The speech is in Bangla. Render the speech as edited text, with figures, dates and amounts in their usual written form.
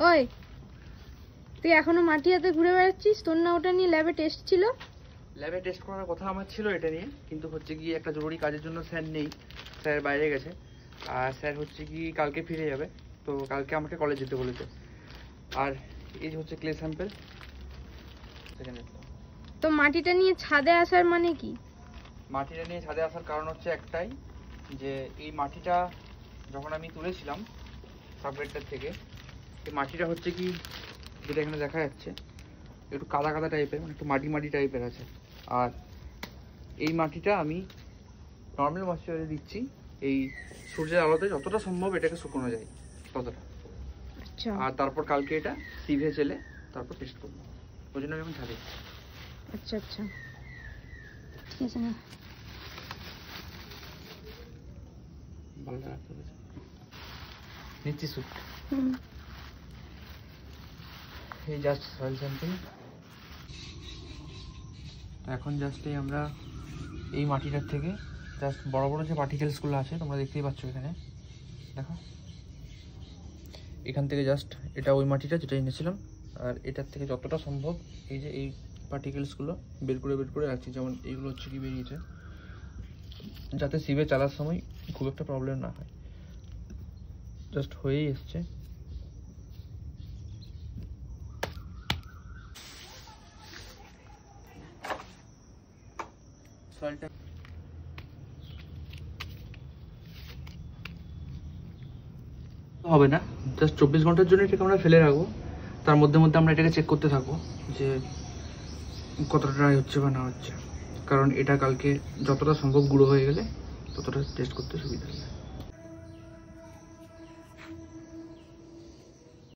ওই তুই এখনো মাটি হাতে ঘুরে বেড়াচ্ছিস? তোর না ওটা নিয়ে ল্যাবে টেস্ট ছিল? ল্যাবে টেস্ট করার কথা আমার ছিল এটা নিয়ে, কিন্তু হচ্ছে কি একটা জরুরি কাজের জন্য স্যার নেই, স্যার বাইরে গেছে। আর স্যার হচ্ছে কি কালকে ফিরে যাবে, তো কালকে আমাকে কলেজ যেতে বলেছে। আর এই যে হচ্ছে ক্লে স্যাম্পেল। তো মাটিটা নিয়ে ছাদে আসার মানে কি? মাটিটা নিয়ে ছাদে আসার কারণ হচ্ছে একটাই, যে এই মাটিটা যখন আমি তুলেছিলাম সাবগ্রেডটার থেকে, এই মাটিটা হচ্ছে কি যেটা এখানে দেখা যাচ্ছে একটু কাদা কাদা টাইপের, মানে একটু মাটি মাটি টাইপের আছে। আর এই মাটিটা আমি নর্মাল ময়েশ্চারে দিচ্ছি, এই সূর্যের আলোতে যতটা সম্ভব এটাকে শুকনো যায় ততটা। আচ্ছা। আর তারপর কালকে এটা সিভে চেলে তারপর টেস্ট করবো, ওই জন্য আমি এখন ছাদে। আচ্ছা আচ্ছা, ঠিক আছে না। ভালো লাগছে নিচ্ছি স্যুট। এই জাস্ট সয়েল স্যাম্পল। এখন জাস্ট এই আমরা এই মাটিটার থেকে জাস্ট বড় বড় যে পার্টিকেলসগুলো আছে তোমরা দেখতেই পাচ্ছ এখানে, দেখো এখান থেকে জাস্ট এটা ওই মাটিটা যেটা এনেছিলাম, আর এটার থেকে যতটা সম্ভব এই যে এই পার্টিকেলসগুলো বের করে রাখছি। যেমন এইগুলো হচ্ছে কি বেরিয়েছে, যাতে সিভে চালার সময় খুব একটা প্রবলেম না হয়। জাস্ট হয়েই এসছে। সয়েলটা হবে না, জাস্ট 24 ঘন্টার জন্য এটাকে আমরা ফেলে রাখবো। তার মধ্যে আমরা এটাকে চেক করতে থাকবো যে কতটা ড্রাই হচ্ছে বা না হচ্ছে, কারণ এটা কালকে যতটা সম্ভব গুঁড়ো হয়ে গেলে ততটা টেস্ট করতে সুবিধা হবে।